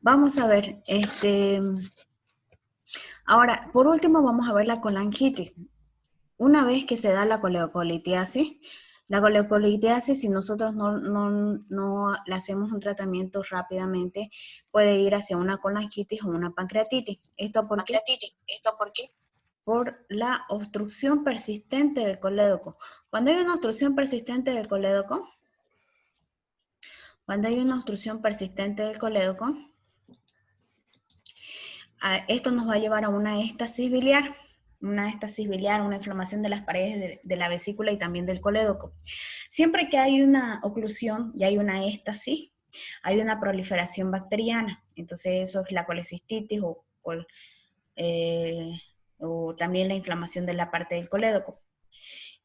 Vamos a ver, ahora, por último vamos a ver la colangitis. Una vez que se da la coleocolitiasis, si nosotros no le hacemos un tratamiento rápidamente, puede ir hacia una colangitis o una pancreatitis. ¿Esto por qué? Por la obstrucción persistente del colédoco. Cuando hay una obstrucción persistente del colédoco, esto nos va a llevar a una éstasis biliar, una inflamación de las paredes de la vesícula y también del colédoco. Siempre que hay una oclusión y hay una éstasis, hay una proliferación bacteriana. Entonces eso es la colecistitis o también la inflamación de la parte del colédoco.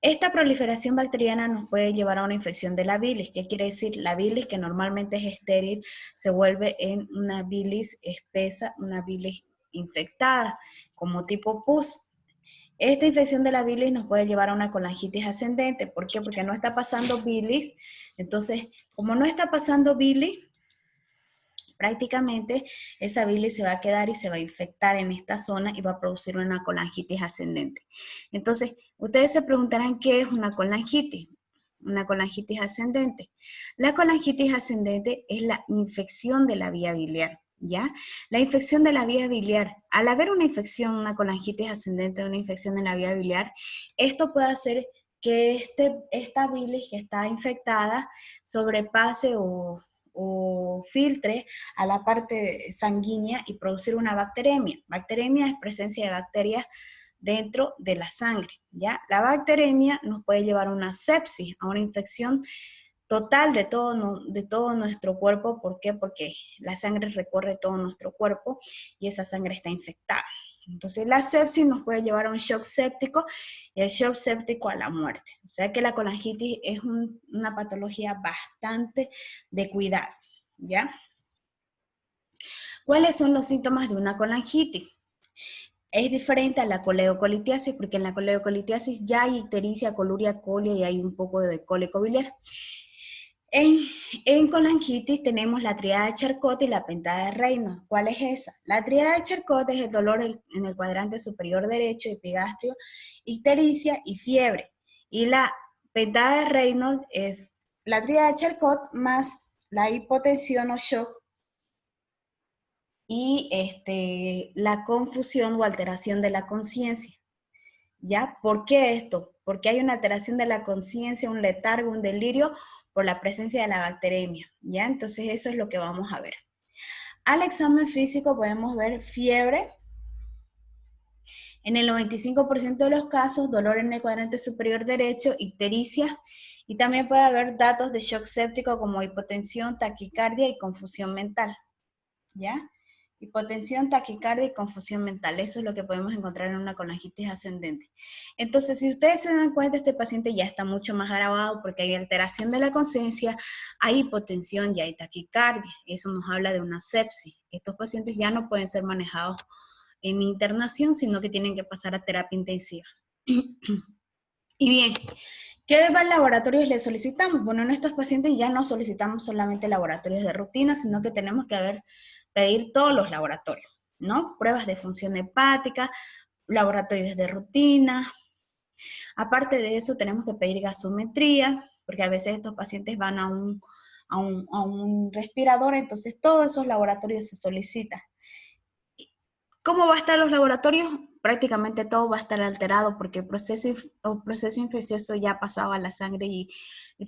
Esta proliferación bacteriana nos puede llevar a una infección de la bilis. ¿Qué quiere decir? La bilis, que normalmente es estéril, se vuelve en una bilis espesa, una bilis infectada, como tipo pus. Esta infección de la bilis nos puede llevar a una colangitis ascendente. ¿Por qué? Porque no está pasando bilis. Entonces, como no está pasando bilis, prácticamente esa bilis se va a quedar y se va a infectar en esta zona y va a producir una colangitis ascendente. Entonces, ustedes se preguntarán qué es una colangitis ascendente. La colangitis ascendente es la infección de la vía biliar, ¿ya? La infección de la vía biliar, al haber una infección, una colangitis ascendente, una infección en la vía biliar, esto puede hacer que esta bilis que está infectada sobrepase o filtre a la parte sanguínea y producir una bacteremia. Bacteremia es presencia de bacterias dentro de la sangre, ¿ya? La bacteremia nos puede llevar a una sepsis, a una infección total de todo nuestro cuerpo. ¿Por qué? Porque la sangre recorre todo nuestro cuerpo y esa sangre está infectada. Entonces la sepsis nos puede llevar a un shock séptico y el shock séptico a la muerte. O sea que la colangitis es una patología bastante de cuidado, ¿ya? ¿Cuáles son los síntomas de una colangitis? Es diferente a la coleocolitiasis, porque en la coleocolitiasis ya hay ictericia, coluria, colia y hay un poco de cólico biliar. En colangitis tenemos la tríada de Charcot y la pentada de Reynolds. ¿Cuál es esa? La tríada de Charcot es el dolor en el cuadrante superior derecho, epigastrio, ictericia y fiebre. Y la pentada de Reynolds es la tríada de Charcot más la hipotensión o shock y la confusión o alteración de la conciencia. ¿Ya? ¿Por qué esto? Porque hay una alteración de la conciencia, un letargo, un delirio por la presencia de la bacteremia, ¿ya? Entonces eso es lo que vamos a ver. Al examen físico podemos ver fiebre, en el 95% de los casos, dolor en el cuadrante superior derecho, ictericia, y también puede haber datos de shock séptico como hipotensión, taquicardia y confusión mental, ¿ya? Hipotensión, taquicardia y confusión mental. Eso es lo que podemos encontrar en una colangitis ascendente. Entonces, si ustedes se dan cuenta, este paciente ya está mucho más agravado porque hay alteración de la conciencia, hay hipotensión y hay taquicardia. Eso nos habla de una sepsis. Estos pacientes ya no pueden ser manejados en internación, sino que tienen que pasar a terapia intensiva. Y bien, ¿qué laboratorios le solicitamos? Bueno, en estos pacientes ya no solicitamos solamente laboratorios de rutina, sino que tenemos que pedir todos los laboratorios, ¿no? Pruebas de función hepática, laboratorios de rutina. Aparte de eso, tenemos que pedir gasometría, porque a veces estos pacientes van a un respirador, entonces todos esos laboratorios se solicitan. ¿Cómo va a estar los laboratorios? Prácticamente todo va a estar alterado porque el proceso infeccioso ya pasaba a la sangre y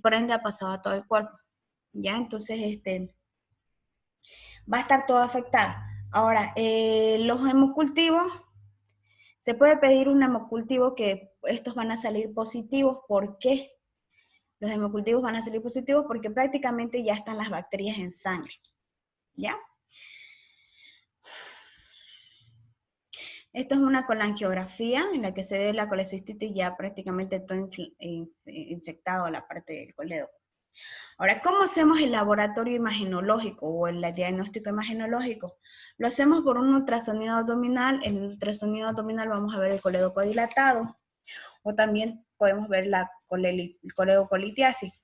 por ende ha pasado a todo el cuerpo. ¿Ya? Entonces, va a estar todo afectado. Ahora, los hemocultivos, se puede pedir un hemocultivo que estos van a salir positivos. ¿Por qué? Los hemocultivos van a salir positivos porque prácticamente ya están las bacterias en sangre. ¿Ya? Esto es una colangiografía en la que se ve la colecistitis ya prácticamente todo infectado a la parte del colédoco. Ahora, ¿cómo hacemos el laboratorio imagenológico o el diagnóstico imagenológico? Lo hacemos por un ultrasonido abdominal. En el ultrasonido abdominal vamos a ver el colédoco dilatado o también podemos ver la coledocolitiasis.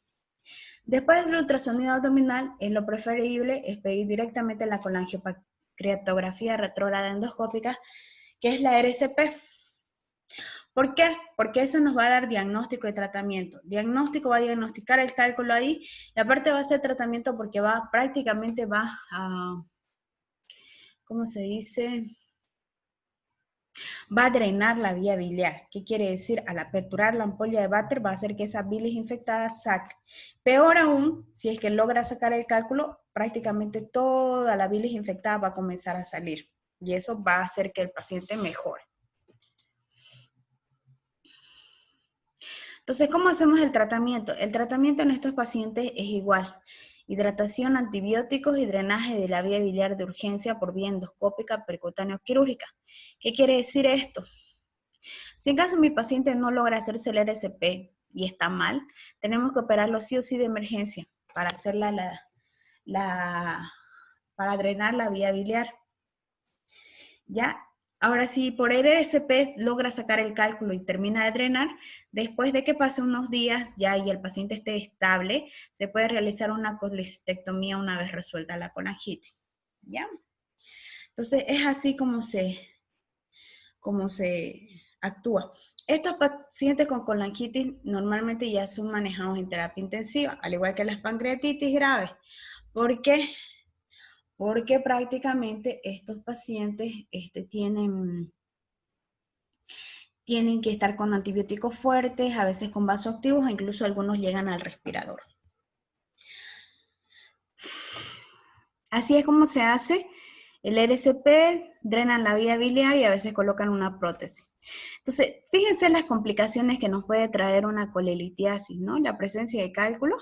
Después del ultrasonido abdominal, lo preferible es pedir directamente la colangiopancreatografía retrógrada endoscópica, que es la RCP. ¿Por qué? Porque eso nos va a dar diagnóstico y tratamiento. Diagnóstico va a diagnosticar el cálculo ahí, y aparte va a ser tratamiento porque prácticamente va a, ¿cómo se dice? Va a drenar la vía biliar. ¿Qué quiere decir? Al aperturar la ampolla de Vater va a hacer que esa bilis infectada saque. Peor aún, si es que logra sacar el cálculo, prácticamente toda la bilis infectada va a comenzar a salir. Y eso va a hacer que el paciente mejore. Entonces, ¿cómo hacemos el tratamiento? El tratamiento en estos pacientes es igual. Hidratación, antibióticos y drenaje de la vía biliar de urgencia por vía endoscópica, percutáneo quirúrgica. ¿Qué quiere decir esto? Si en caso mi paciente no logra hacerse el RCP y está mal, tenemos que operarlo sí o sí de emergencia para hacerla para drenar la vía biliar. ¿Ya? Ahora, si por el RCP logra sacar el cálculo y termina de drenar, después de que pase unos días ya y el paciente esté estable, se puede realizar una colecistectomía una vez resuelta la colangitis. ¿Ya? Entonces, es así como se actúa. Estos pacientes con colangitis normalmente ya son manejados en terapia intensiva, al igual que las pancreatitis graves. ¿Por qué? Porque prácticamente estos pacientes tienen que estar con antibióticos fuertes, a veces con vasoactivos, e incluso algunos llegan al respirador. Así es como se hace el RCP, drenan la vía biliar y a veces colocan una prótesis. Entonces, fíjense las complicaciones que nos puede traer una colelitiasis, ¿no? La presencia de cálculos,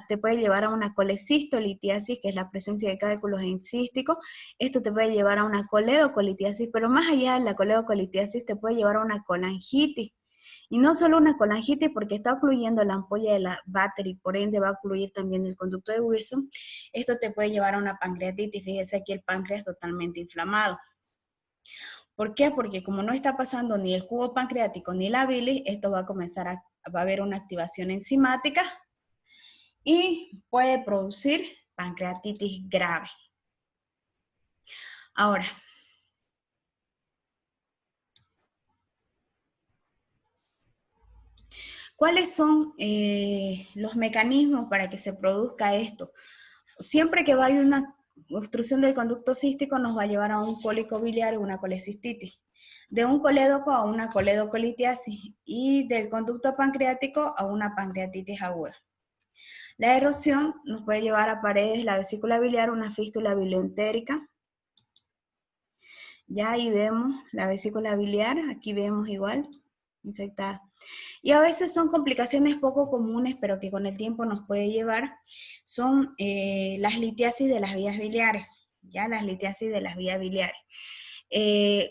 te puede llevar a una colecistolitiasis, que es la presencia de cálculos encísticos. Esto te puede llevar a una coledocolitiasis, pero más allá de la coledocolitiasis te puede llevar a una colangitis. Y no solo una colangitis porque está ocluyendo la ampolla de la Vater y por ende va a ocluir también el conducto de Wilson. Esto te puede llevar a una pancreatitis. Fíjese aquí el páncreas totalmente inflamado. ¿Por qué? Porque como no está pasando ni el jugo pancreático ni la bilis, esto va a comenzar va a haber una activación enzimática y puede producir pancreatitis grave. Ahora, ¿cuáles son los mecanismos para que se produzca esto? Siempre que vaya una obstrucción del conducto cístico nos va a llevar a un cólico biliar o una colecistitis. De un colédoco a una coledocolitiasis y del conducto pancreático a una pancreatitis aguda. La erosión nos puede llevar a paredes de la vesícula biliar, una fístula bilioentérica. Ya ahí vemos la vesícula biliar, aquí vemos igual, infectada. Y a veces son complicaciones poco comunes, pero que con el tiempo nos puede llevar, son las litiasis de las vías biliares, ya las litiasis de las vías biliares.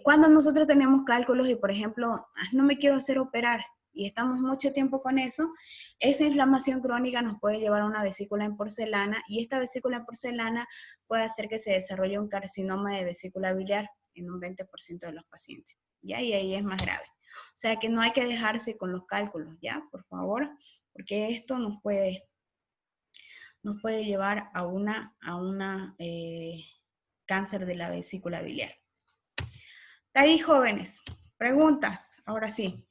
Cuando nosotros tenemos cálculos y, por ejemplo, no me quiero hacer operar y estamos mucho tiempo con eso, esa inflamación crónica nos puede llevar a una vesícula en porcelana y esta vesícula en porcelana puede hacer que se desarrolle un carcinoma de vesícula biliar en un 20% de los pacientes. ¿Ya? Y ahí es más grave. O sea que no hay que dejarse con los cálculos, ¿ya? Por favor, porque esto nos puede llevar a una cáncer de la vesícula biliar. De ahí, jóvenes, preguntas, ahora sí.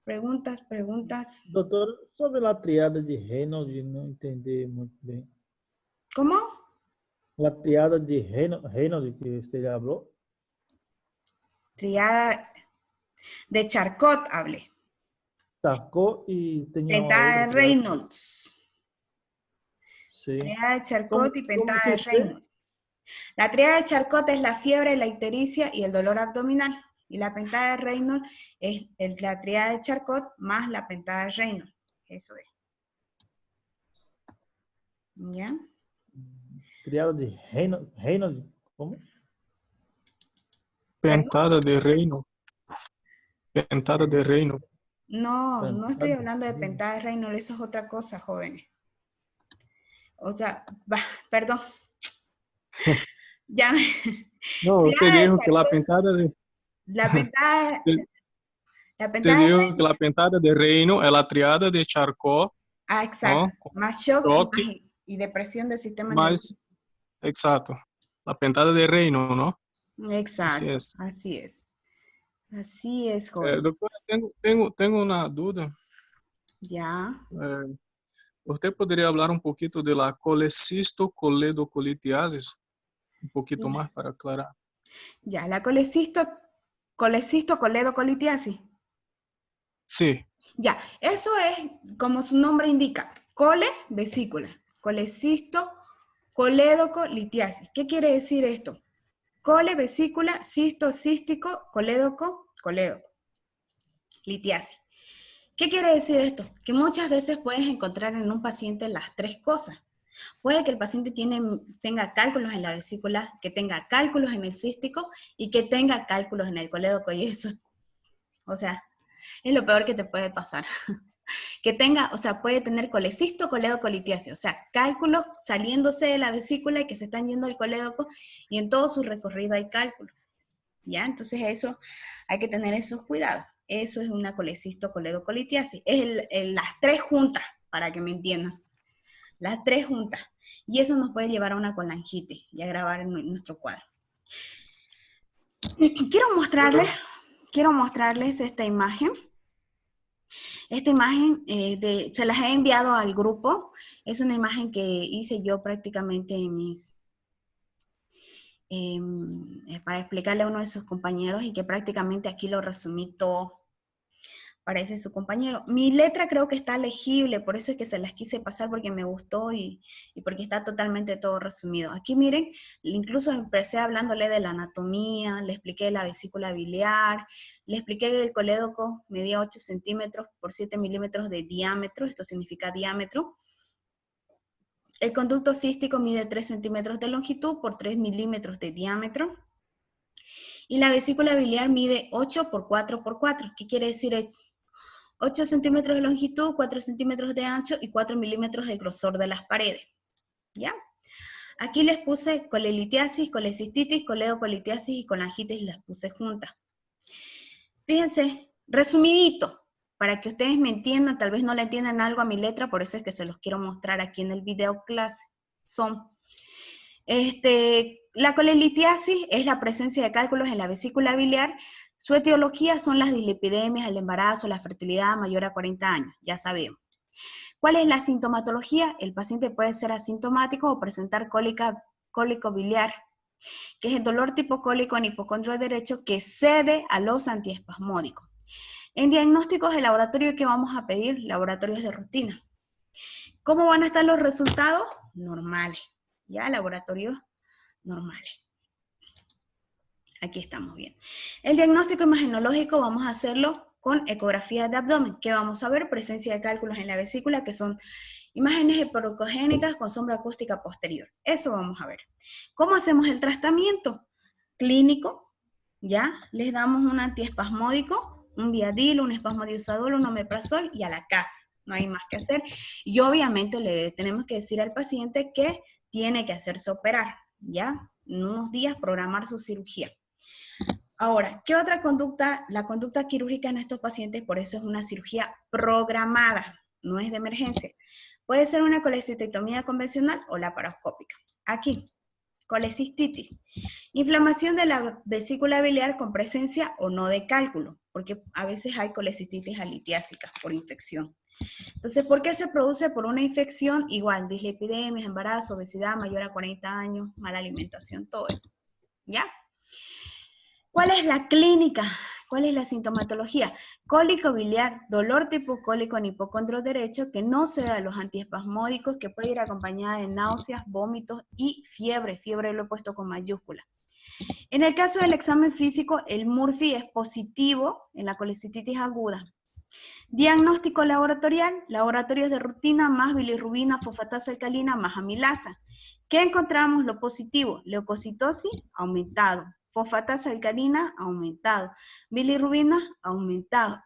Preguntas. Doutor, sobre a triada de Reynolds, não entendi muito bem. ¿Cómo? La triada de Reynolds que usted habló. Triada de Charcot, hablé. Charcot y tenía Pentada de otra. Reynolds. Sí. Triada de Charcot y pentada que de Reynolds. La triada de Charcot es la fiebre, la ictericia y el dolor abdominal. Y la pentada de Reynolds es la triada de Charcot más la pentada de Reynolds. Eso es. ¿Ya? Triada de Reynolds, ¿cómo? Pentada de reino. Pentada de reino. No, no estoy hablando de pentada de Reynolds, eso es otra cosa, jóvenes. O sea, perdón. Ya. No, usted dijo que la pentada de... La pentada Usted dijo que la pentada de reino es la triada de Charcot Ah, exacto. ¿no? Más shock Choque, y depresión del sistema nervioso. más, exacto. La pintada de reino, ¿no? Así Exacto, es. así es. Así es, joven. Doctora, tengo una duda. Ya. Eh, ¿Usted podría hablar un poquito de la colecistocoledocolitis? Un poquito más para aclarar. Ya, la coledocolitis. Sí, Ya, eso es como su nombre indica, cole, vesícula, colecisto, coledocolitis. ¿Qué quiere decir esto? Cole, vesícula, cisto, cístico, colédoco, litiasis. ¿Qué quiere decir esto? Que muchas veces puedes encontrar en un paciente las tres cosas. Puede que el paciente tenga cálculos en la vesícula, que tenga cálculos en el cístico y que tenga cálculos en el colédoco. Y eso, o sea, es lo peor que te puede pasar. Que tenga, o sea, puede tener colecisto, coledocolitis, o sea, cálculos saliéndose de la vesícula y que se están yendo al colédoco y en todo su recorrido hay cálculos. ¿Ya? Entonces eso, hay que tener esos cuidados. Eso es una colecisto, coledocolitis. Es las tres juntas, para que me entiendan. Las tres juntas. Y eso nos puede llevar a una colangitis y agravar en nuestro cuadro. Quiero mostrarles esta imagen. Esta imagen se las he enviado al grupo. Es una imagen que hice yo prácticamente para explicarle a uno de sus compañeros y que prácticamente aquí lo resumí todo. Parece su compañero. Mi letra creo que está legible, por eso es que se las quise pasar porque me gustó y porque está totalmente todo resumido. Aquí miren, incluso empecé hablándole de la anatomía, le expliqué la vesícula biliar, le expliqué que el colédoco medía 8 centímetros por 7 milímetros de diámetro, esto significa diámetro. El conducto cístico mide 3 centímetros de longitud por 3 milímetros de diámetro. Y la vesícula biliar mide 8 por 4 por 4. ¿Qué quiere decir esto? 8 centímetros de longitud, 4 centímetros de ancho y 4 milímetros de grosor de las paredes. ¿Ya? Aquí les puse colelitiasis, colecistitis, coledocolitiasis y colangitis, las puse juntas. Fíjense, resumidito, para que ustedes me entiendan, tal vez no le entiendan algo a mi letra, por eso es que se los quiero mostrar aquí en el video clase. La colelitiasis es la presencia de cálculos en la vesícula biliar. Su etiología son las dislipidemias, el embarazo, la fertilidad mayor a 40 años, ya sabemos. ¿Cuál es la sintomatología? El paciente puede ser asintomático o presentar cólico biliar, que es el dolor tipo cólico en hipocondrio derecho que cede a los antiespasmódicos. En diagnósticos de laboratorio, ¿qué vamos a pedir? Laboratorios de rutina. ¿Cómo van a estar los resultados? Normales. Ya, laboratorios normales. Aquí estamos bien. El diagnóstico imagenológico vamos a hacerlo con ecografía de abdomen. ¿Qué vamos a ver? Presencia de cálculos en la vesícula, que son imágenes hiperocogénicas con sombra acústica posterior. Eso vamos a ver. ¿Cómo hacemos el tratamiento? Clínico, ¿ya? Les damos un antiespasmódico, un Viadil, un espasmodiazol, un omeprazol y a la casa. No hay más que hacer. Y obviamente le tenemos que decir al paciente que tiene que hacerse operar, ¿ya? En unos días programar su cirugía. Ahora, ¿qué otra conducta? La conducta quirúrgica en estos pacientes, por eso es una cirugía programada, no es de emergencia. Puede ser una colecistectomía convencional o laparoscópica. Aquí, colecistitis. Inflamación de la vesícula biliar con presencia o no de cálculo, porque a veces hay colecistitis alitiásica por infección. Entonces, ¿por qué se produce? Por una infección, igual, dislipidemias, embarazo, obesidad mayor a 40 años, mala alimentación, todo eso. ¿Ya? ¿Cuál es la clínica? ¿Cuál es la sintomatología? Cólico biliar, dolor tipo cólico en hipocondrio derecho que no se da a los antiespasmódicos, que puede ir acompañada de náuseas, vómitos y fiebre. Fiebre lo he puesto con mayúscula. En el caso del examen físico, el Murphy es positivo en la colecistitis aguda. Diagnóstico laboratorial, laboratorios de rutina más bilirrubina, fosfatasa alcalina más amilasa. ¿Qué encontramos? Lo positivo, leucocitosis aumentado. Fosfatasa alcalina, aumentado. Bilirrubina, aumentado.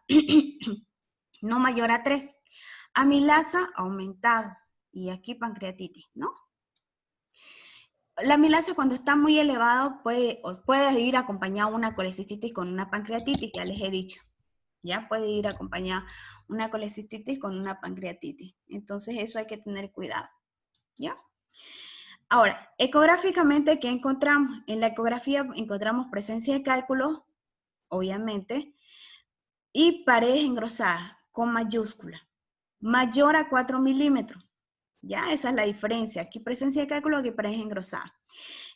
No mayor a 3. Amilasa, aumentado. Y aquí pancreatitis, ¿no? La amilasa cuando está muy elevado puede ir acompañado de una colecistitis con una pancreatitis, ya les he dicho. Ya puede ir acompañada una colecistitis con una pancreatitis. Entonces eso hay que tener cuidado. ¿Ya? Ahora, ecográficamente, ¿qué encontramos? En la ecografía encontramos presencia de cálculos, obviamente, y paredes engrosadas con mayúscula, mayor a 4 milímetros. Ya, esa es la diferencia. Aquí presencia de cálculo, aquí paredes engrosadas.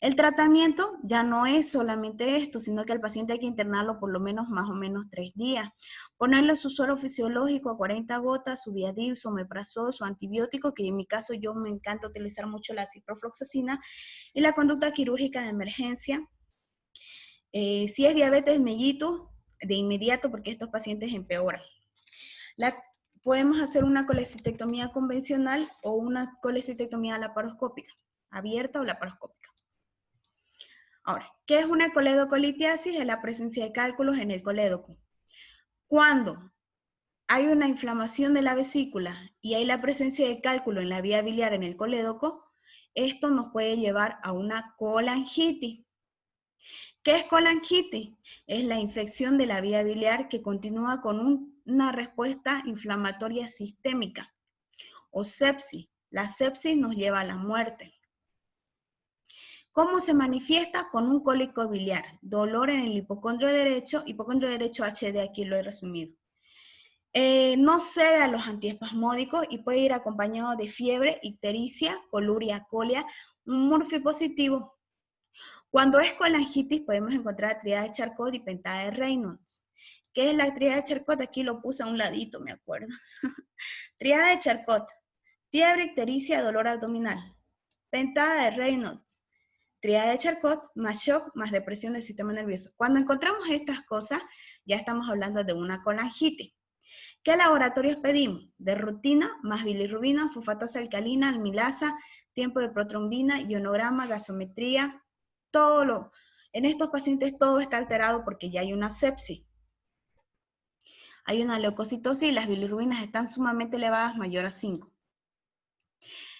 El tratamiento ya no es solamente esto, sino que al paciente hay que internarlo por lo menos más o menos 3 días. Ponerle su suero fisiológico a 40 gotas, su Viadil, su omeprazol, su antibiótico, que en mi caso yo me encanta utilizar mucho la ciprofloxacina, y la conducta quirúrgica de emergencia. Si es diabetes mellitus, de inmediato, porque estos pacientes empeoran. Podemos hacer una colecistectomía convencional o una colecistectomía laparoscópica, abierta o laparoscópica. Ahora, ¿qué es una coledocolitiasis? Es la presencia de cálculos en el colédoco. Cuando hay una inflamación de la vesícula y hay la presencia de cálculo en la vía biliar en el colédoco, esto nos puede llevar a una colangitis. ¿Qué es colangitis? Es la infección de la vía biliar que continúa con una respuesta inflamatoria sistémica o sepsis. La sepsis nos lleva a la muerte. ¿Cómo se manifiesta? Con un cólico biliar, dolor en el hipocondrio derecho HD, aquí lo he resumido. No cede a los antiespasmódicos y puede ir acompañado de fiebre, ictericia, coluria, colia, un Murphy positivo. Cuando es colangitis podemos encontrar triada de Charcot y pentada de Reynolds. ¿Qué es la triada de Charcot? Aquí lo puse a un ladito, me acuerdo. Triada de Charcot, fiebre, ictericia, dolor abdominal. Pentada de Reynolds, triada de Charcot, más shock, más depresión del sistema nervioso. Cuando encontramos estas cosas, ya estamos hablando de una colangitis. ¿Qué laboratorios pedimos? De rutina, más bilirrubina, fosfatasa alcalina, almilasa, tiempo de protrombina, ionograma, gasometría, en estos pacientes todo está alterado porque ya hay una sepsis. Hay una leucocitosis y las bilirrubinas están sumamente elevadas, mayor a 5.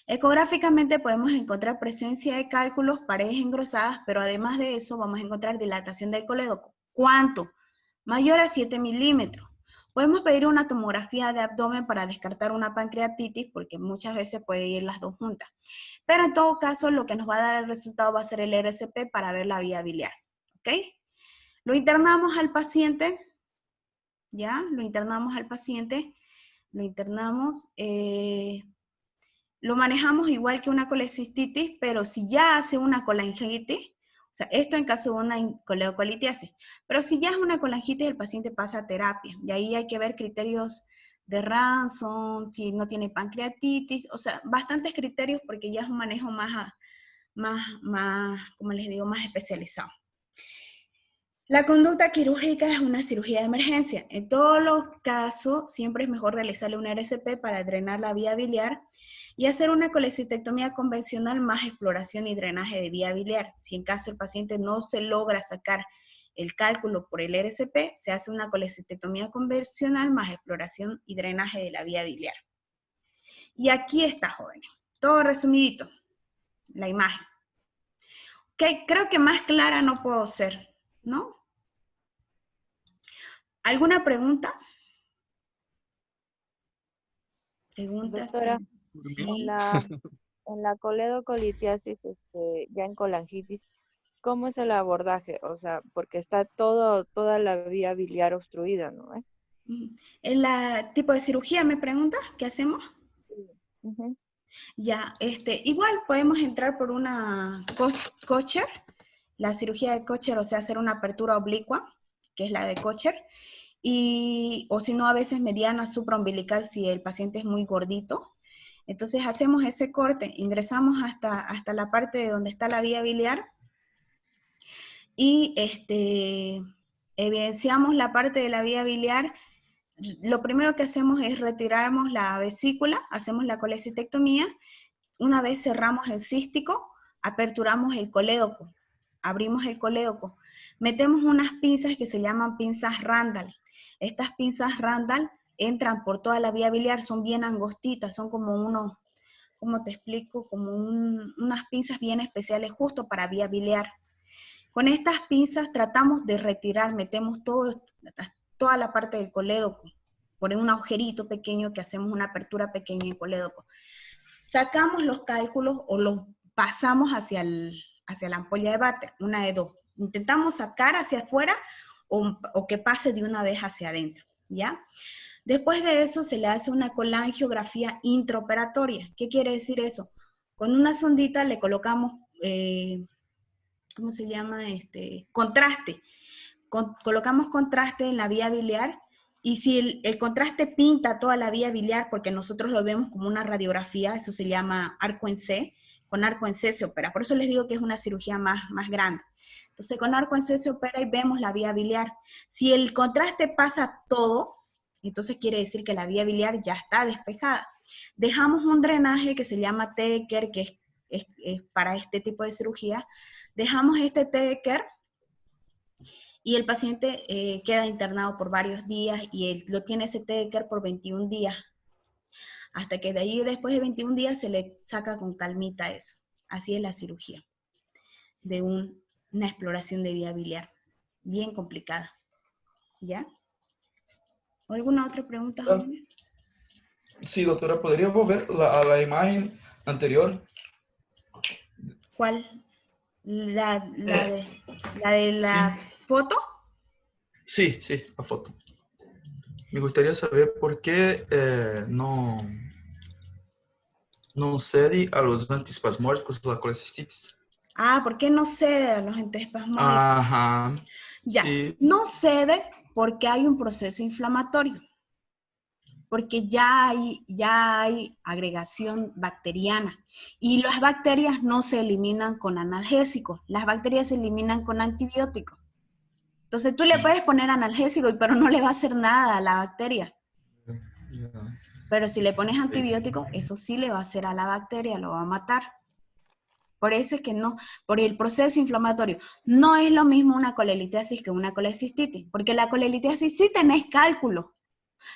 Ecográficamente podemos encontrar presencia de cálculos, paredes engrosadas, pero además de eso vamos a encontrar dilatación del colédoco. ¿Cuánto? Mayor a 7 milímetros. Podemos pedir una tomografía de abdomen para descartar una pancreatitis, porque muchas veces puede ir las dos juntas. Pero en todo caso, lo que nos va a dar el resultado va a ser el RCP para ver la vía biliar. ¿Ok? Lo internamos al paciente, ¿ya? Lo internamos al paciente, lo manejamos igual que una colecistitis, pero si ya hace una colangitis, o sea, esto en caso de una coledocolitiasis, pero si ya es una colangitis, el paciente pasa a terapia, y ahí hay que ver criterios de Ranson, si no tiene pancreatitis, o sea, bastantes criterios porque ya es un manejo más, como les digo, más especializado. La conducta quirúrgica es una cirugía de emergencia. En todos los casos, siempre es mejor realizarle un RCP para drenar la vía biliar y hacer una colecistectomía convencional más exploración y drenaje de vía biliar. Si en caso el paciente no se logra sacar el cálculo por el RCP, se hace una colecistectomía convencional más exploración y drenaje de la vía biliar. Y aquí está, jóvenes. Todo resumidito. La imagen. Ok, creo que más clara no puedo ser, ¿no? ¿Alguna pregunta? ¿Preguntas? Doctora, Sí. en la coledocolitiasis, ya en colangitis, ¿cómo es el abordaje? O sea, porque está toda la vía biliar obstruida, ¿no? ¿En la tipo de cirugía me preguntas? ¿Qué hacemos? Uh-huh. Ya, igual podemos entrar por una Kocher, la cirugía de Kocher, o sea, hacer una apertura oblicua, que es la de Kocher, o si no, a veces mediana supraumbilical si el paciente es muy gordito. Entonces hacemos ese corte, ingresamos hasta la parte de donde está la vía biliar y evidenciamos la parte de la vía biliar. Lo primero que hacemos es retiramos la vesícula, hacemos la colecistectomía. Una vez cerramos el cístico, aperturamos el colédoco, abrimos el colédoco, metemos unas pinzas que se llaman pinzas Randall. Estas pinzas Randall entran por toda la vía biliar, son bien angostitas, son como ¿cómo te explico? Como unas pinzas bien especiales justo para vía biliar. Con estas pinzas tratamos de retirar, metemos toda la parte del colédoco, por un agujerito pequeño que hacemos una apertura pequeña en colédoco. Sacamos los cálculos o los pasamos hacia la ampolla de váter, una de dos. Intentamos sacar hacia afuera o que pase de una vez hacia adentro, ¿ya? Después de eso se le hace una colangiografía intraoperatoria. ¿Qué quiere decir eso? Con una sondita le colocamos, ¿cómo se llama? Contraste. Colocamos contraste en la vía biliar, y si el contraste pinta toda la vía biliar, porque nosotros lo vemos como una radiografía, eso se llama arco en C, con arco en C se opera. Por eso les digo que es una cirugía más grande. Entonces con arco en C se opera y vemos la vía biliar. Si el contraste pasa todo, entonces quiere decir que la vía biliar ya está despejada. Dejamos un drenaje que se llama Tedeker, que es para este tipo de cirugía. Dejamos este Tedeker y el paciente queda internado por varios días y él lo tiene ese Tedeker por 21 días. Hasta que de ahí, después de 21 días, se le saca con calmita eso. Así es la cirugía de una exploración de vía biliar. Bien complicada. ¿Ya? ¿Alguna otra pregunta, joven? Sí, doctora, ¿podría volver a la imagen anterior? ¿Cuál? ¿La de la foto? Sí, la foto. Me gustaría saber por qué no cede a los antiespasmódicos la colecistitis. Ah, ¿por qué no cede a los antiespasmódicos? Ajá. Ya, Sí. no cede porque hay un proceso inflamatorio. Porque ya hay agregación bacteriana. Y las bacterias no se eliminan con analgésicos. Las bacterias se eliminan con antibióticos. Entonces tú le puedes poner analgésico, pero no le va a hacer nada a la bacteria. Pero si le pones antibiótico, eso sí le va a hacer a la bacteria, lo va a matar. Por eso es que no, por el proceso inflamatorio. No es lo mismo una colelitiasis que una colecistitis, porque la colelitiasis sí tenés cálculo,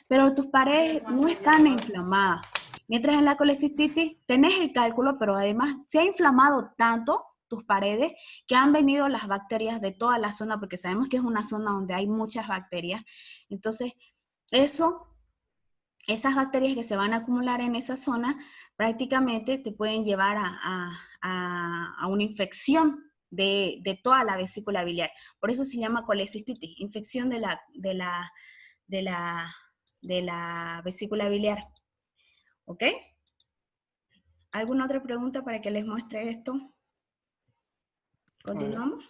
pero tus paredes no están inflamadas. Mientras en la colecistitis tenés el cálculo, pero además se ha inflamado tanto tus paredes que han venido las bacterias de toda la zona, porque sabemos que es una zona donde hay muchas bacterias. Entonces, esas bacterias que se van a acumular en esa zona prácticamente te pueden llevar a una infección de toda la vesícula biliar. Por eso se llama colecistitis, infección de la vesícula biliar. ¿Ok? ¿Alguna otra pregunta para que les muestre esto? ¿Continuamos?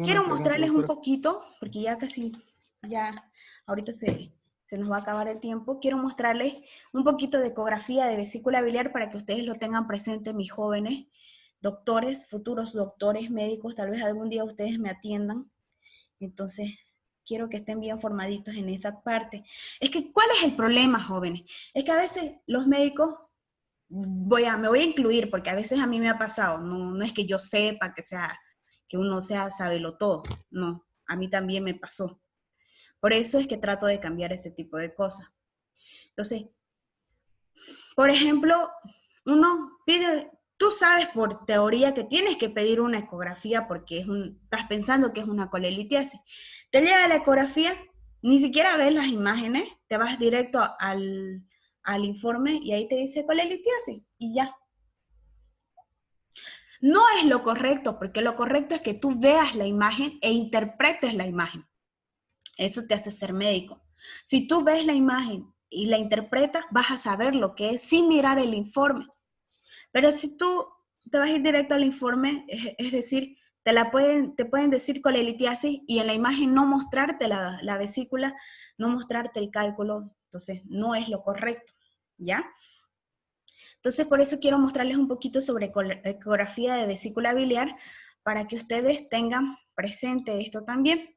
Quiero mostrarles un poquito, porque ya casi, ahorita se nos va a acabar el tiempo. Quiero mostrarles un poquito de ecografía de vesícula biliar para que ustedes lo tengan presente, mis jóvenes doctores, futuros doctores, médicos, tal vez algún día ustedes me atiendan. Entonces, quiero que estén bien formaditos en esa parte. Es que, ¿cuál es el problema, jóvenes? Es que a veces los médicos, me voy a incluir, porque a veces a mí me ha pasado, no es que yo sepa que uno sábelo todo, no, a mí también me pasó. Por eso es que trato de cambiar ese tipo de cosas. Entonces, por ejemplo, uno pide, tú sabes por teoría que tienes que pedir una ecografía porque estás pensando que es una colelitiasis. Te llega la ecografía, ni siquiera ves las imágenes, te vas directo al informe y ahí te dice colelitiasis y ya. No es lo correcto, porque lo correcto es que tú veas la imagen e interpretes la imagen. Eso te hace ser médico. Si tú ves la imagen y la interpretas, vas a saber lo que es sin mirar el informe. Pero si tú te vas a ir directo al informe, es decir, te pueden decir colelitiasis y en la imagen no mostrarte la vesícula, no mostrarte el cálculo, entonces no es lo correcto, ¿ya? Entonces por eso quiero mostrarles un poquito sobre ecografía de vesícula biliar para que ustedes tengan presente esto también.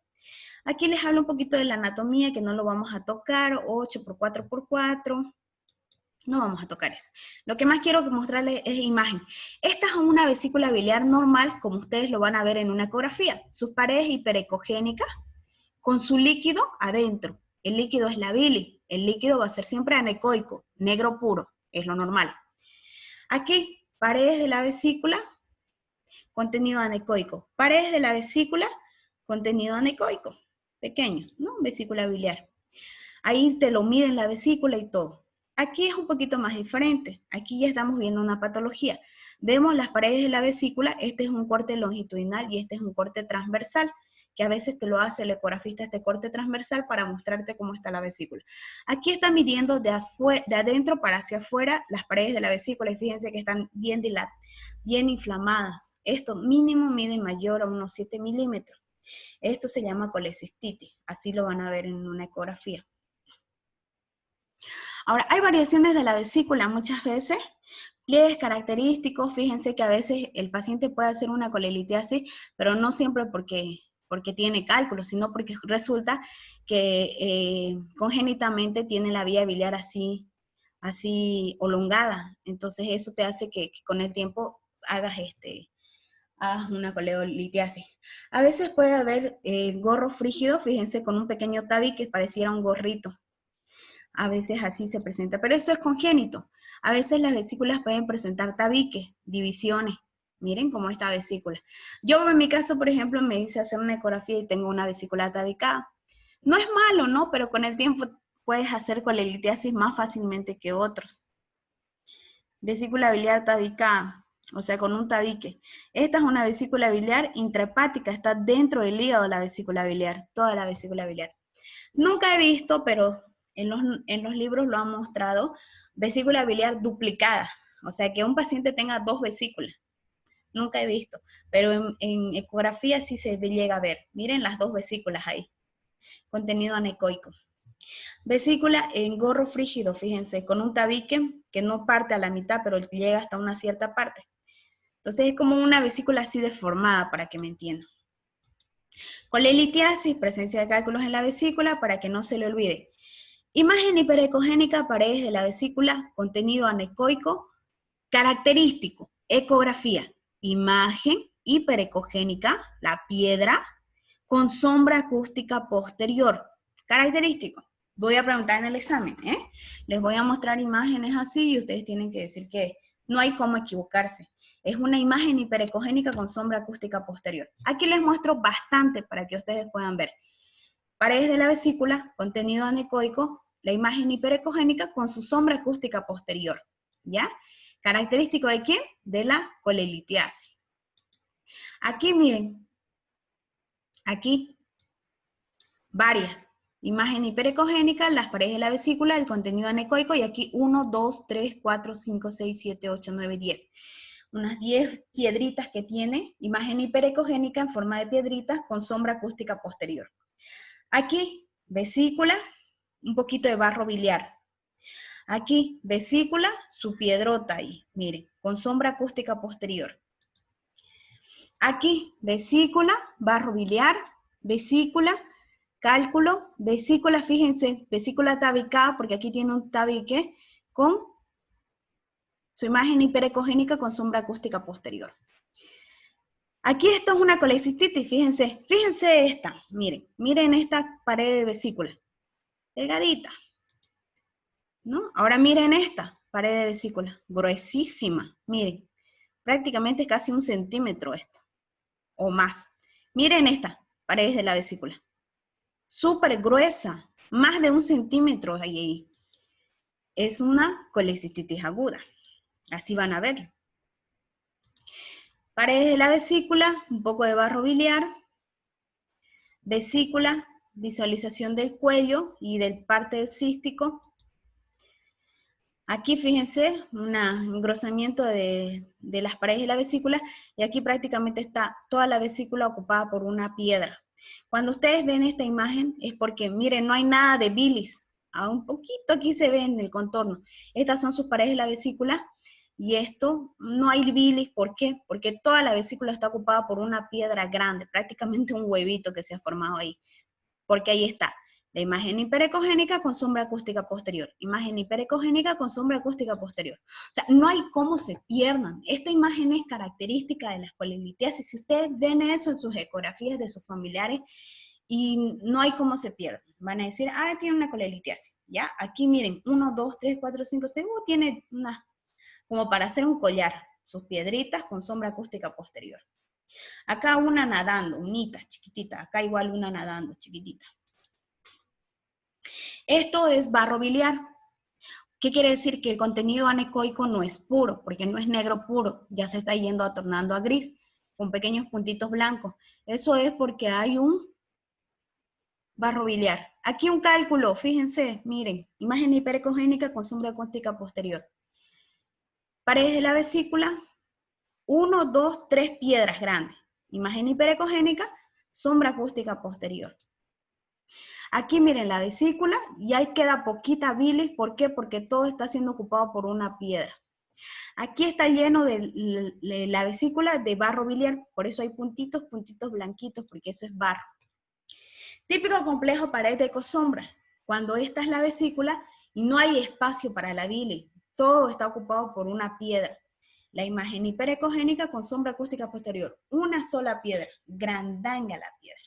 Aquí les hablo un poquito de la anatomía, que no lo vamos a tocar, 8x4x4, no vamos a tocar eso. Lo que más quiero mostrarles es imagen. Esta es una vesícula biliar normal, como ustedes lo van a ver en una ecografía. Sus paredes hiperecogénicas, con su líquido adentro. El líquido es la bilis, el líquido va a ser siempre anecoico, negro puro, es lo normal. Aquí, paredes de la vesícula, contenido anecoico. Paredes de la vesícula, contenido anecoico. pequeño, ¿no? Vesícula biliar. Ahí te lo miden la vesícula y todo. Aquí es un poquito más diferente. Aquí ya estamos viendo una patología. Vemos las paredes de la vesícula. Este es un corte longitudinal y este es un corte transversal, que a veces te lo hace el ecografista, este corte transversal, para mostrarte cómo está la vesícula. Aquí está midiendo de adentro para hacia afuera las paredes de la vesícula y fíjense que están bien dilatadas, bien inflamadas. Esto mínimo mide mayor a unos 7 milímetros. Esto se llama colecistitis. Así lo van a ver en una ecografía. Ahora, hay variaciones de la vesícula muchas veces, pliegues característicos. Fíjense que a veces el paciente puede hacer una colelitiasis, pero no siempre porque tiene cálculos, sino porque resulta que congénitamente tiene la vía biliar así elongada. Entonces eso te hace que con el tiempo hagas una colelitiasis. A veces puede haber gorro frígido, fíjense, con un pequeño tabique que pareciera un gorrito. A veces así se presenta, pero eso es congénito. A veces las vesículas pueden presentar tabiques, divisiones. Miren cómo esta vesícula. Yo en mi caso, por ejemplo, me hice hacer una ecografía y tengo una vesícula tabicada. No es malo, ¿no? Pero con el tiempo puedes hacer colelitiasis más fácilmente que otros. Vesícula biliar tabicada, o sea, con un tabique. Esta es una vesícula biliar intrahepática, está dentro del hígado la vesícula biliar, toda la vesícula biliar. Nunca he visto, pero en los libros lo han mostrado, vesícula biliar duplicada, o sea, que un paciente tenga 2 vesículas. Nunca he visto, pero en ecografía sí se llega a ver. Miren las 2 vesículas ahí, contenido anecoico. Vesícula en gorro frígido, fíjense, con un tabique que no parte a la mitad, pero llega hasta una cierta parte. Entonces es como una vesícula así deformada, para que me entiendan. Colelitiasis, presencia de cálculos en la vesícula, para que no se le olvide. Imagen hiperecogénica, paredes de la vesícula, contenido anecoico, característico, ecografía, imagen hiperecogénica, la piedra, con sombra acústica posterior. Característico. Voy a preguntar en el examen, Les voy a mostrar imágenes así y ustedes tienen que decir que no hay cómo equivocarse. Es una imagen hiperecogénica con sombra acústica posterior. Aquí les muestro bastante para que ustedes puedan ver. Paredes de la vesícula, contenido anecoico, la imagen hiperecogénica con su sombra acústica posterior, ¿ya? ¿Característico de quién? De la colelitiasis. Aquí miren, aquí, varias. Imagen hiperecogénica, las paredes de la vesícula, el contenido anecoico, y aquí 1, 2, 3, 4, 5, 6, 7, 8, 9, 10. Unas 10 piedritas que tiene, imagen hiperecogénica en forma de piedritas con sombra acústica posterior. Aquí, vesícula, un poquito de barro biliar. Aquí, vesícula, su piedrota ahí, miren, con sombra acústica posterior. Aquí, vesícula, barro biliar, vesícula, cálculo, vesícula, fíjense, vesícula tabicada, porque aquí tiene un tabique con su imagen hiperecogénica con sombra acústica posterior. Aquí esto es una colecistitis, fíjense esta, miren esta pared de vesícula, delgadita, ¿no? Ahora miren esta pared de vesícula, gruesísima, miren, prácticamente casi 1 centímetro esto, o más. Miren esta, paredes de la vesícula, súper gruesa, más de 1 centímetro ahí. Es una colecistitis aguda, así van a ver. Paredes de la vesícula, un poco de barro biliar, vesícula, visualización del cuello y del parte cístico. Aquí fíjense, un engrosamiento de las paredes de la vesícula, y aquí prácticamente está toda la vesícula ocupada por una piedra. Cuando ustedes ven esta imagen es porque, miren, no hay nada de bilis, a un poquito aquí se ve en el contorno. Estas son sus paredes de la vesícula, y esto no hay bilis. ¿Por qué? Porque toda la vesícula está ocupada por una piedra grande, prácticamente un huevito que se ha formado ahí. Porque ahí está, la imagen hiperecogénica con sombra acústica posterior. Imagen hiperecogénica con sombra acústica posterior. O sea, no hay cómo se pierdan. Esta imagen es característica de las colelitiasis. Si ustedes ven eso en sus ecografías de sus familiares, y no hay cómo se pierdan. Van a decir, tiene una colelitiasis. Ya, aquí miren, 1, 2, 3, 4, 5, 6, tiene una, como para hacer un collar, sus piedritas con sombra acústica posterior. Acá una nadando, unita, chiquitita. Acá igual una nadando, chiquitita. Esto es barro biliar. ¿Qué quiere decir? Que el contenido anecoico no es puro, porque no es negro puro. Ya se está yendo tornando a gris, con pequeños puntitos blancos. Eso es porque hay un barro biliar. Aquí un cálculo, fíjense, miren. Imagen hiperecogénica con sombra acústica posterior. Paredes de la vesícula, 1, 2, 3 piedras grandes. Imagen hiperecogénica, sombra acústica posterior. Aquí miren la vesícula y ahí queda poquita bilis. ¿Por qué? Porque todo está siendo ocupado por una piedra. Aquí está lleno de la vesícula de barro biliar, por eso hay puntitos, puntitos blanquitos, porque eso es barro. Típico complejo pared de ecosombra. Cuando esta es la vesícula y no hay espacio para la bilis, todo está ocupado por una piedra. La imagen hiperecogénica con sombra acústica posterior. Una sola piedra, grandanga la piedra.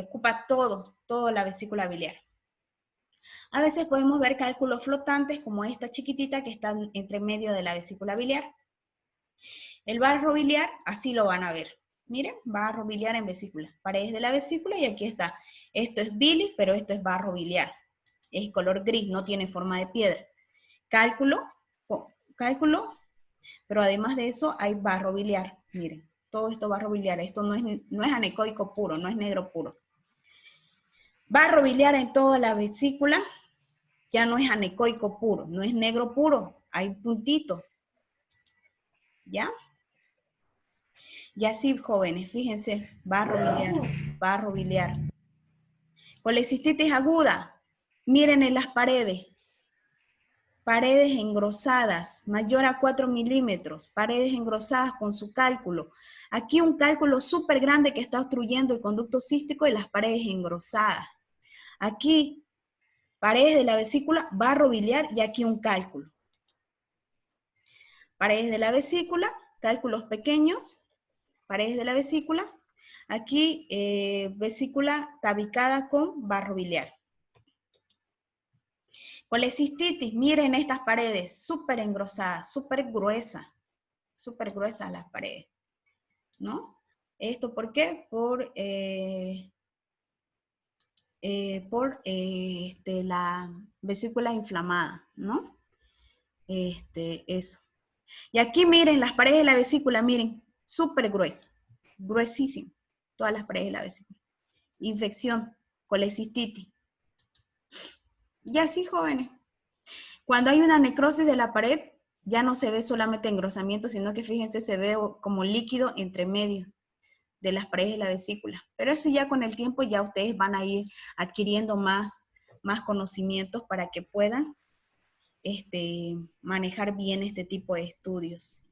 Ocupa toda la vesícula biliar. A veces podemos ver cálculos flotantes como esta chiquitita que está entre medio de la vesícula biliar. El barro biliar, así lo van a ver. Miren, barro biliar en vesícula. Paredes de la vesícula y aquí está. Esto es bilis, pero esto es barro biliar. Es color gris, no tiene forma de piedra. Cálculo, pero además de eso hay barro biliar. Miren, todo esto barro biliar. Esto no es anecoico puro, no es negro puro. Barro biliar en toda la vesícula, ya no es anecoico puro, no es negro puro, hay puntitos. ¿Ya? Y así, jóvenes, fíjense, barro biliar. Colecistitis aguda, miren en las paredes. Paredes engrosadas, mayor a 4 milímetros, paredes engrosadas con su cálculo. Aquí un cálculo súper grande que está obstruyendo el conducto cístico y las paredes engrosadas. Aquí, paredes de la vesícula, barro biliar y aquí un cálculo. Paredes de la vesícula, cálculos pequeños, paredes de la vesícula. Aquí, vesícula tabicada con barro biliar. Colecistitis, miren estas paredes, súper engrosadas, súper gruesas las paredes, ¿no? ¿Esto por qué? Por la vesícula inflamada, ¿no? Eso. Y aquí miren las paredes de la vesícula, miren, súper gruesas, gruesísimas, todas las paredes de la vesícula. Infección, colecistitis. Y así, jóvenes. Cuando hay una necrosis de la pared, ya no se ve solamente engrosamiento, sino que fíjense, se ve como líquido entre medio de las paredes de la vesícula. Pero eso ya con el tiempo ya ustedes van a ir adquiriendo más conocimientos para que puedan manejar bien este tipo de estudios,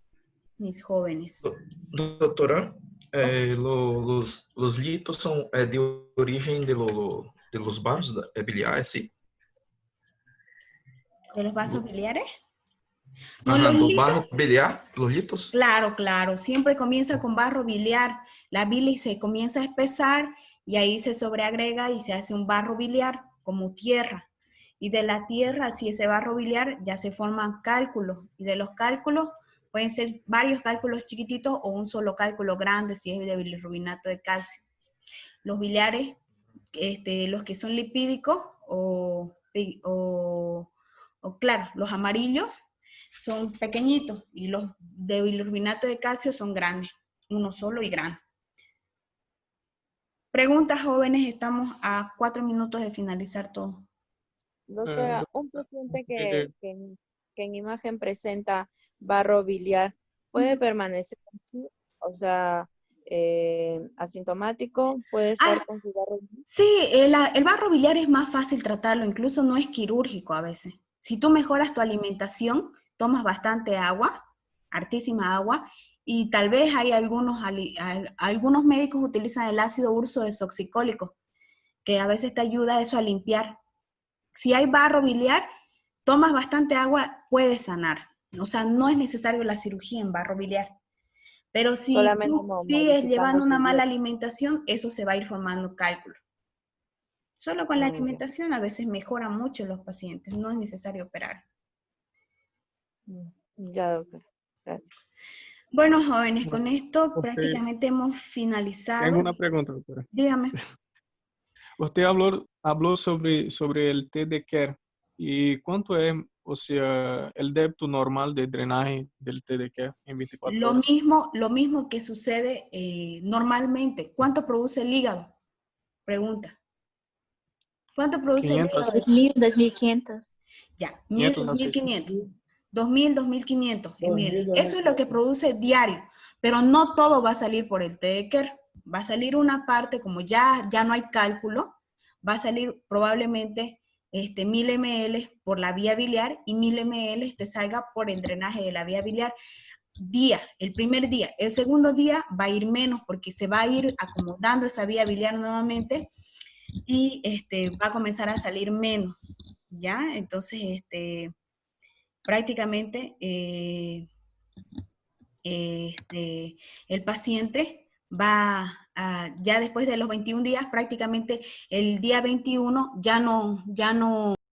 mis jóvenes. Doutora, los litos son de origen de los vasos biliares, ¿sí? ¿De los vasos biliares? No, Ajá, los do litos, barro biliar, los litos. claro, claro. Siempre comienza con barro biliar. La bilis se comienza a espesar y ahí se sobreagrega y se hace un barro biliar como tierra. Y de la tierra, si ese barro biliar, ya se forman cálculos. Y de los cálculos pueden ser varios cálculos chiquititos o un solo cálculo grande si es de bilirrubinato de calcio. Los biliares, los que son lipídicos o claro, los amarillos son pequeñitos y los de bilirrubinato de calcio son grandes, uno solo y grande. Preguntas, jóvenes, estamos a 4 minutos de finalizar todo. Doctora, un paciente que en imagen presenta barro biliar, ¿puede permanecer así? O sea, asintomático, puede estar con su barro biliar. Sí, el barro biliar es más fácil tratarlo, incluso no es quirúrgico a veces. Si tú mejoras tu alimentación, tomas bastante agua, hartísima agua, y tal vez hay algunos médicos utilizan el ácido urso desoxicólico, que a veces te ayuda eso a limpiar. Si hay barro biliar, tomas bastante agua, puedes sanar. O sea, no es necesario la cirugía en barro biliar. Pero si Solamente tú sigues modificando llevando una su mala dieta. alimentación, eso se va a ir formando cálculo. Solo con la alimentación a veces mejoran mucho los pacientes, no es necesario operar. Ya, doctora. Gracias. Bueno, jóvenes, con esto Usted- prácticamente hemos finalizado. Tengo una pregunta, doctora. Dígame. Usted habló sobre el té de Kerr. ¿Y cuánto es, o sea, el débito normal de drenaje del té de Kerr en 24 horas? Lo mismo que sucede normalmente. ¿Cuánto produce el hígado? Pregunta. ¿Cuánto produce el 500, hígado? 2000, 2500. Ya, 500 a 2500. 2000, 2500 ml. 2000, Eso es lo que produce diario, pero no todo va a salir por el té de Kerr. Va a salir una parte, como ya no hay cálculo, va a salir probablemente 1000 ml por la vía biliar y 1000 ml te salga por el drenaje de la vía biliar. El primer día. El segundo día va a ir menos porque se va a ir acomodando esa vía biliar nuevamente y va a comenzar a salir menos, ¿ya? Entonces, prácticamente el paciente va ya después de los 21 días, prácticamente el día 21 ya no